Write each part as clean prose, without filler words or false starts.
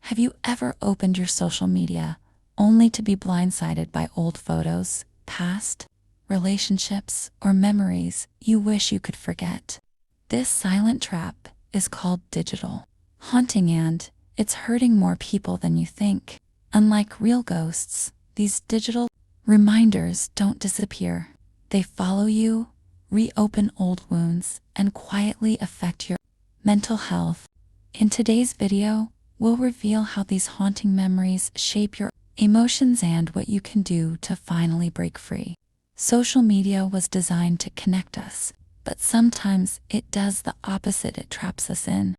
Have you ever opened your social media only to be blindsided by old photos, past relationships, or memories you wish you could forget? This silent trap is called digital haunting, and it's hurting more people than you think. Unlike real ghosts, these digital reminders don't disappear. They follow you, reopen old wounds, and quietly affect your mental health. In today's video, we'll reveal how these haunting memories shape your emotions and what you can do to finally break free. Social media was designed to connect us, but sometimes it does the opposite. It traps us in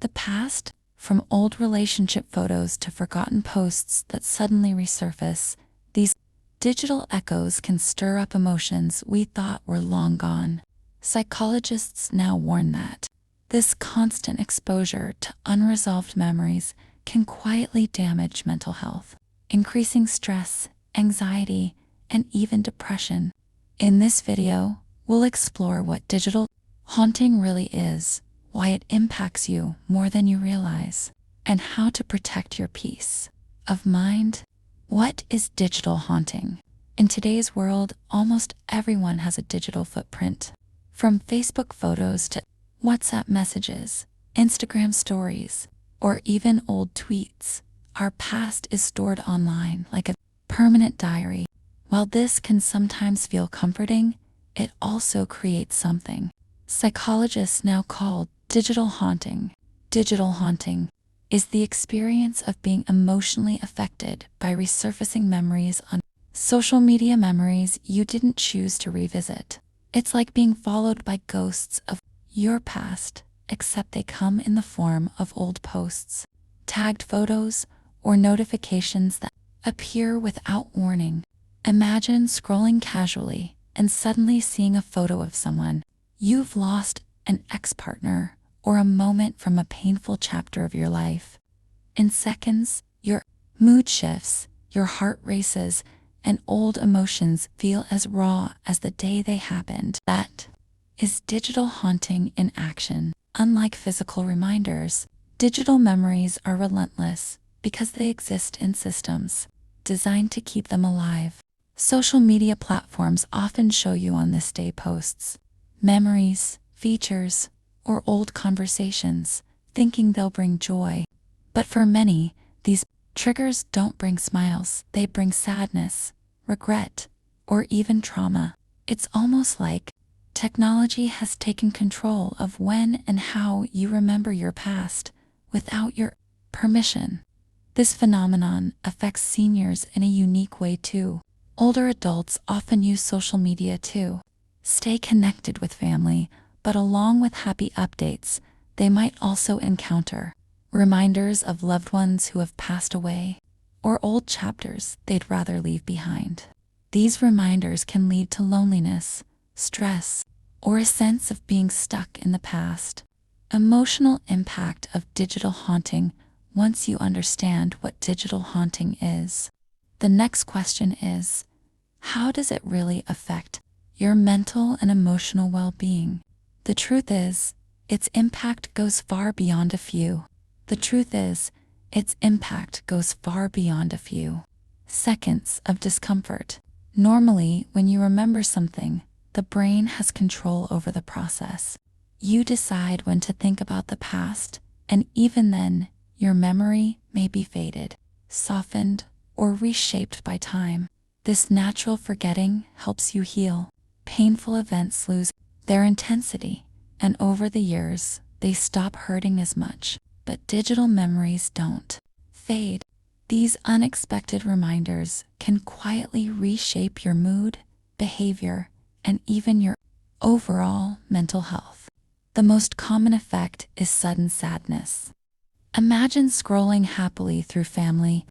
the past. From old relationship photos to forgotten posts that suddenly resurface, these digital echoes can stir up emotions we thought were long gone. Psychologists now warn that this constant exposure to unresolved memories can quietly damage mental health, increasing stress, anxiety, and even depression. In this video, we'll explore what digital haunting really is, why it impacts you more than you realize, and how to protect your peace of mind. What is digital haunting? In today's world, almost everyone has a digital footprint. From Facebook photos to WhatsApp messages, Instagram stories, or even old tweets, our past is stored online like a permanent diary. While this can sometimes feel comforting, it also creates something psychologists now call digital haunting. Digital haunting is the experience of being emotionally affected by resurfacing memories on social media, memories you didn't choose to revisit. It's like being followed by ghosts of your past, except they come in the form of old posts, tagged photos, or notifications that appear without warning. Imagine scrolling casually and suddenly seeing a photo of someone you've lost, an ex-partner, or a moment from a painful chapter of your life. In seconds, your mood shifts, your heart races, and old emotions feel as raw as the day they happened. That is digital haunting in action. Unlike physical reminders, digital memories are relentless because they exist in systems designed to keep them alive. Social media platforms often show you on this day posts, memories, features, or old conversations, thinking they'll bring joy. But for many, these triggers don't bring smiles. They bring sadness, regret, or even trauma. It's almost like technology has taken control of when and how you remember your past without your permission. This phenomenon affects seniors in a unique way too. Older adults often use social media to stay connected with family, but along with happy updates, they might also encounter reminders of loved ones who have passed away, or old chapters they'd rather leave behind. These reminders can lead to loneliness, stress, or a sense of being stuck in the past. Emotional impact of digital haunting. Once you understand what digital haunting is, the next question is, how does it really affect your mental and emotional well-being? The truth is, its impact goes far beyond a few. Seconds of discomfort. Normally, when you remember something, the brain has control over the process. You decide when to think about the past, and even then, your memory may be faded, softened, or reshaped by time. This natural forgetting helps you heal. Painful events lose their intensity, and over the years, they stop hurting as much. But digital memories don't fade. These unexpected reminders can quietly reshape your mood, behavior, and even your overall mental health. The most common effect is sudden sadness. Imagine scrolling happily through family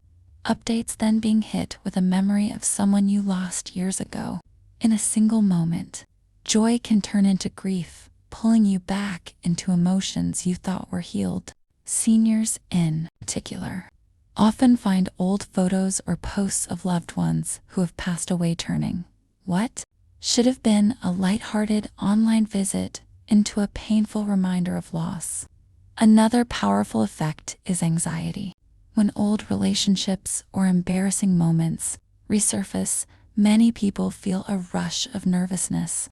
updates, then being hit with a memory of someone you lost years ago. In a single moment, joy can turn into grief, pulling you back into emotions you thought were healed. Seniors, in particular, often find old photos or posts of loved ones who have passed away turning what should have been a lighthearted online visit into a painful reminder of loss. Another powerful effect is anxiety. When old relationships or embarrassing moments resurface, many people feel a rush of nervousness.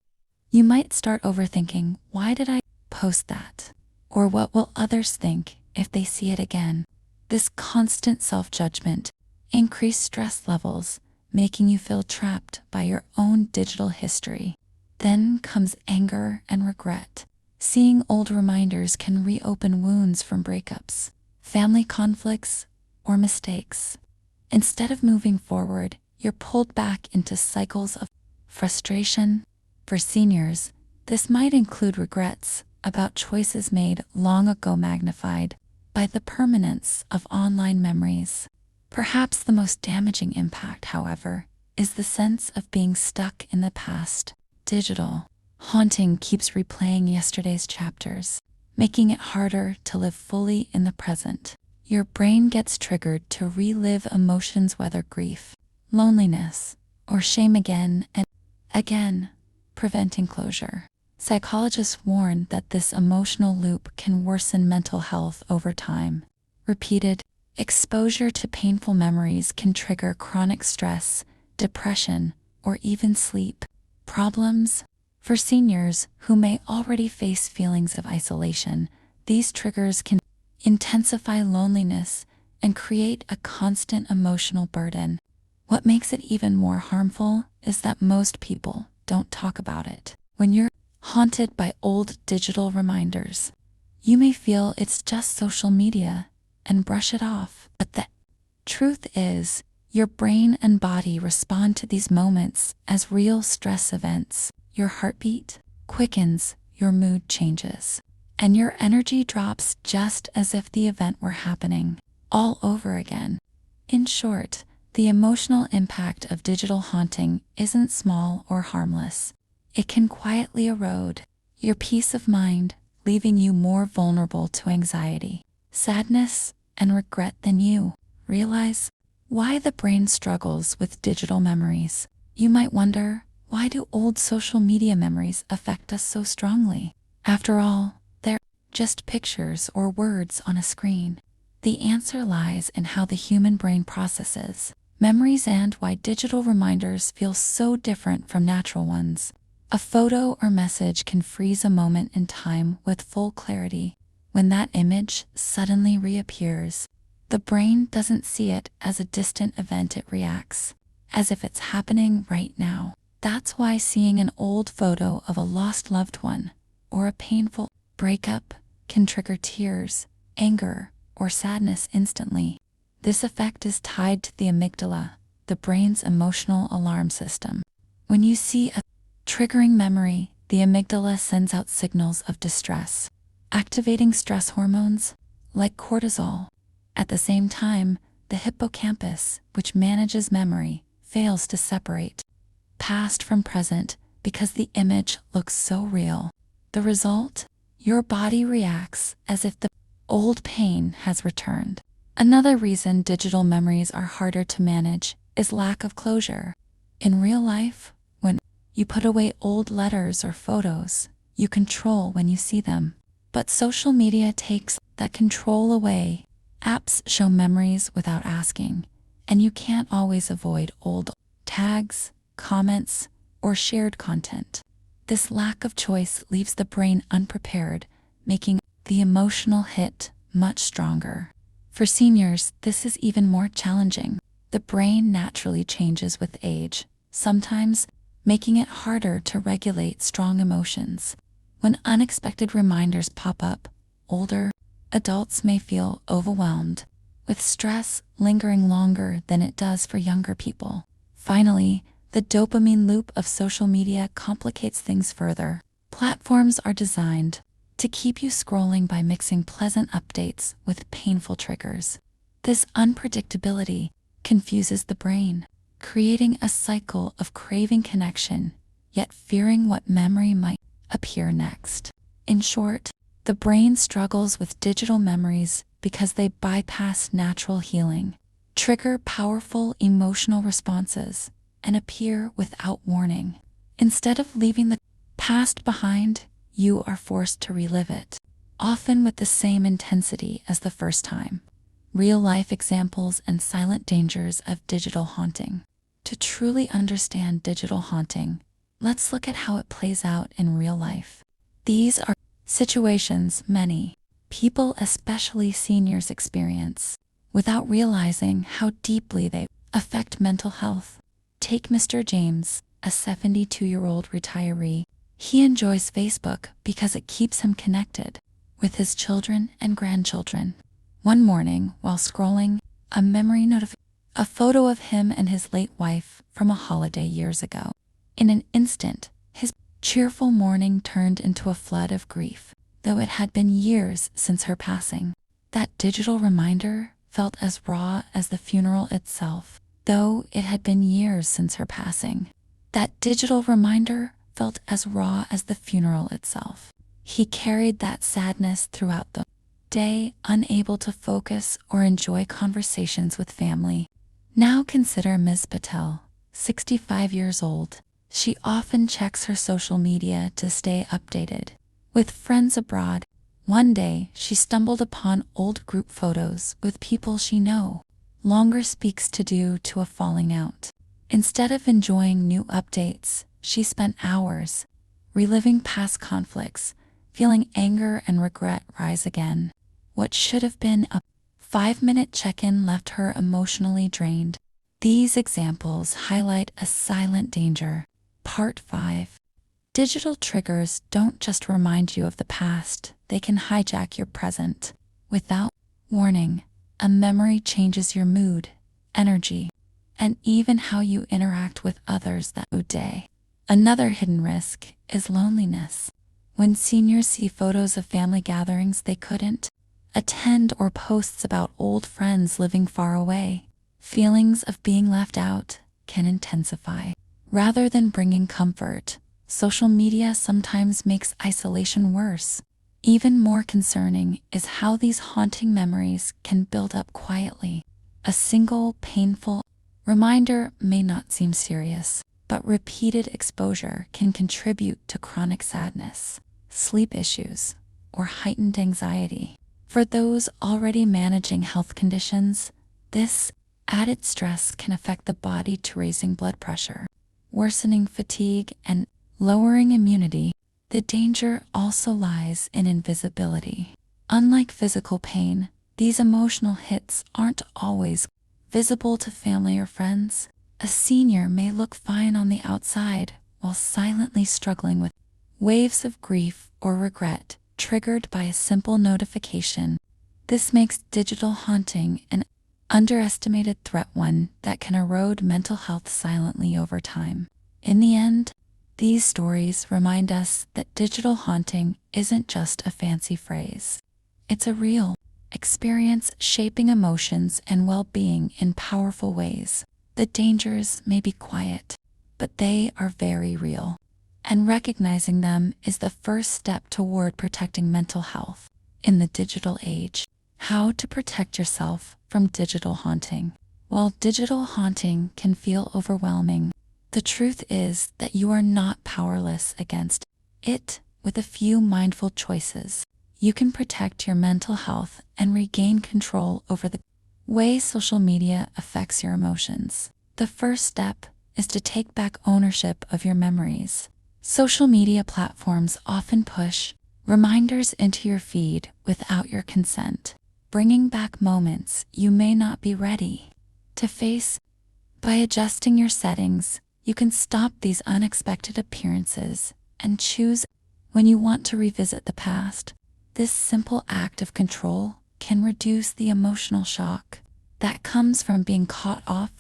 You might start overthinking, why did I post that? Or what will others think if they see it again? This constant self-judgment increases stress levels, making you feel trapped by your own digital history. Then comes anger and regret. Seeing old reminders can reopen wounds from breakups, family conflicts, or mistakes. Instead of moving forward, you're pulled back into cycles of frustration. For seniors, this might include regrets about choices made long ago, magnified by the permanence of online memories. Perhaps the most damaging impact, however, is the sense of being stuck in the past. Digital haunting keeps replaying yesterday's chapters, making it harder to live fully in the present. Your brain gets triggered to relive emotions, whether grief, loneliness, or shame, again and again, preventing closure. Psychologists warn that this emotional loop can worsen mental health over time. Repeated exposure to painful memories can trigger chronic stress, depression, or even sleep problems. For seniors who may already face feelings of isolation, these triggers can intensify loneliness and create a constant emotional burden. What makes it even more harmful is that most people don't talk about it. When you're haunted by old digital reminders, you may feel it's just social media and brush it off. But the truth is, your brain and body respond to these moments as real stress events. Your heartbeat quickens, your mood changes, and your energy drops just as if the event were happening all over again. In short, the emotional impact of digital haunting isn't small or harmless. It can quietly erode your peace of mind, leaving you more vulnerable to anxiety, sadness, and regret than you realize. Why the brain struggles with digital memories. You might wonder, why do old social media memories affect us so strongly? After all, they're just pictures or words on a screen. The answer lies in how the human brain processes memories and why digital reminders feel so different from natural ones. A photo or message can freeze a moment in time with full clarity. When that image suddenly reappears, the brain doesn't see it as a distant event, it reacts as if it's happening right now. That's why seeing an old photo of a lost loved one or a painful breakup can trigger tears, anger, or sadness instantly. This effect is tied to the amygdala, the brain's emotional alarm system. When you see a triggering memory, the amygdala sends out signals of distress, activating stress hormones like cortisol. At the same time, the hippocampus, which manages memory, fails to separate past from present because the image looks so real. The result? Your body reacts as if the old pain has returned. Another reason digital memories are harder to manage is lack of closure. In real life, when you put away old letters or photos, you control when you see them. But social media takes that control away. Apps show memories without asking, and you can't always avoid old tags, comments, or shared content. This lack of choice leaves the brain unprepared, making the emotional hit much stronger. For seniors, this is even more challenging. The brain naturally changes with age, sometimes making it harder to regulate strong emotions. When unexpected reminders pop up, older adults may feel overwhelmed, with stress lingering longer than it does for younger people. Finally, the dopamine loop of social media complicates things further. Platforms are designed to keep you scrolling by mixing pleasant updates with painful triggers. This unpredictability confuses the brain, creating a cycle of craving connection, yet fearing what memory might appear next. In short, the brain struggles with digital memories because they bypass natural healing, trigger powerful emotional responses, and appear without warning. Instead of leaving the past behind, you are forced to relive it, often with the same intensity as the first time. real-life examples and silent dangers of digital haunting. To truly understand digital haunting, let's look at how it plays out in real life. These are situations many people, especially seniors, experience without realizing how deeply they affect mental health. Take Mr. James, a 72-year-old retiree. He enjoys Facebook because it keeps him connected with his children and grandchildren. One morning, while scrolling, a memory notification, a photo of him and his late wife from a holiday years ago. In an instant, his cheerful morning turned into a flood of grief, though it had been years since her passing. That digital reminder felt as raw as the funeral itself, though it had been years since her passing. That digital reminder felt as raw as the funeral itself. He carried that sadness throughout the day, unable to focus or enjoy conversations with family. Now consider Ms. Patel, 65 years old. She often checks her social media to stay updated with friends abroad. One day, she stumbled upon old group photos with people she no longer speaks due to a falling out. Instead of enjoying new updates, she spent hours reliving past conflicts, feeling anger and regret rise again. What should have been a 5-minute check-in left her emotionally drained. These examples highlight a silent danger. Part 5. Digital triggers don't just remind you of the past, they can hijack your present. Without warning, a memory changes your mood, energy, and even how you interact with others that day. Another hidden risk is loneliness. When seniors see photos of family gatherings they couldn't attend or posts about old friends living far away, feelings of being left out can intensify. Rather than bringing comfort, social media sometimes makes isolation worse. Even more concerning is how these haunting memories can build up quietly. A single painful reminder may not seem serious, but repeated exposure can contribute to chronic sadness, sleep issues, or heightened anxiety. For those already managing health conditions, this added stress can affect the body to raising blood pressure, worsening fatigue, and lowering immunity. The danger also lies in invisibility. Unlike physical pain, these emotional hits aren't always visible to family or friends. A senior may look fine on the outside while silently struggling with waves of grief or regret triggered by a simple notification. This makes digital haunting an underestimated threat, one that can erode mental health silently over time. In the end, these stories remind us that digital haunting isn't just a fancy phrase. It's a real experience shaping emotions and well-being in powerful ways. The dangers may be quiet, but they are very real. And recognizing them is the first step toward protecting mental health in the digital age. How to protect yourself from digital haunting. While digital haunting can feel overwhelming, the truth is that you are not powerless against it. With a few mindful choices, you can protect your mental health and regain control over the way social media affects your emotions. The first step is to take back ownership of your memories. Social media platforms often push reminders into your feed without your consent, bringing back moments you may not be ready to face. By adjusting your settings, you can stop these unexpected appearances and choose when you want to revisit the past. This simple act of control can reduce the emotional shock that comes from being caught off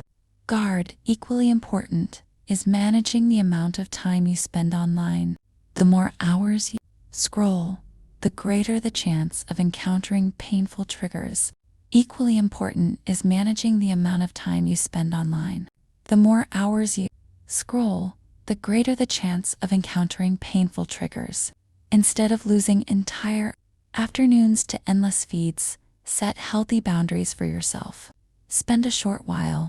guard. Equally important is managing the amount of time you spend online. The more hours you scroll, the greater the chance of encountering painful triggers. Equally important is managing the amount of time you spend online. The more hours you scroll, the greater the chance of encountering painful triggers. Instead of losing entire afternoons to endless feeds, set healthy boundaries for yourself. Spend a short while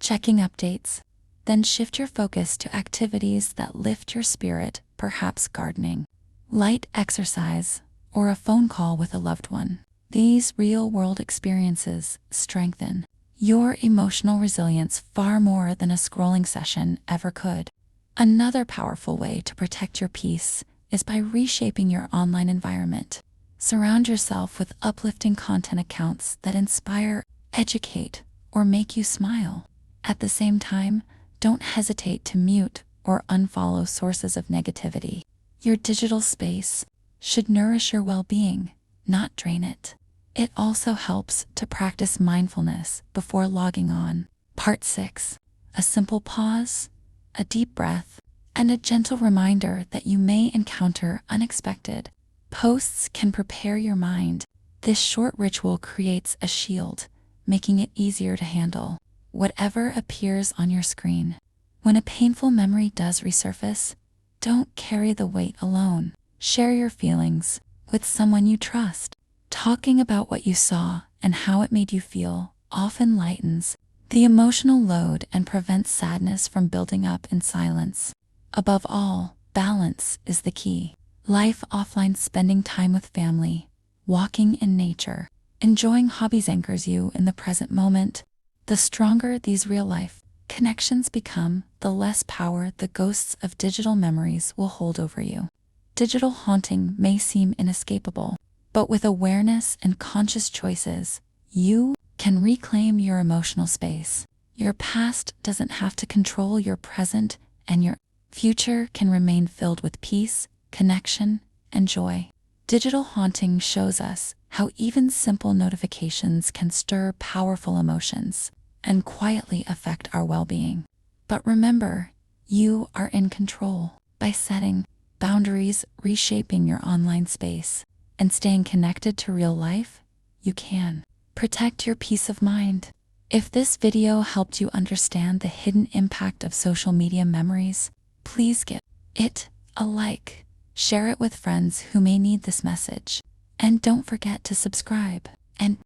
checking updates, then shift your focus to activities that lift your spirit, perhaps gardening, light exercise, or a phone call with a loved one. These real-world experiences strengthen your emotional resilience far more than a scrolling session ever could. Another powerful way to protect your peace is by reshaping your online environment. Surround yourself with uplifting content accounts that inspire, educate, or make you smile. At the same time, don't hesitate to mute or unfollow sources of negativity. Your digital space should nourish your well-being, not drain it. It also helps to practice mindfulness before logging on. Part 6. A simple pause, a deep breath, and a gentle reminder that you may encounter unexpected posts can prepare your mind. This short ritual creates a shield, making it easier to handle whatever appears on your screen. When a painful memory does resurface, don't carry the weight alone. Share your feelings with someone you trust. Talking about what you saw and how it made you feel often lightens the emotional load and prevents sadness from building up in silence. Above all, balance is the key. Life offline, spending time with family, walking in nature, enjoying hobbies anchors you in the present moment. The stronger these real-life connections become, the less power the ghosts of digital memories will hold over you. Digital haunting may seem inescapable, but with awareness and conscious choices, you can reclaim your emotional space. Your past doesn't have to control your present, and your future can remain filled with peace, connection, and joy. Digital haunting shows us how even simple notifications can stir powerful emotions and quietly affect our well-being. But remember, you are in control. By setting boundaries, reshaping your online space, and staying connected to real life, you can protect your peace of mind. If this video helped you understand the hidden impact of social media memories, please give it a like, share it with friends who may need this message, and don't forget to subscribe. And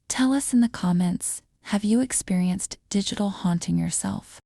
tell us in the comments, have you experienced digital haunting yourself?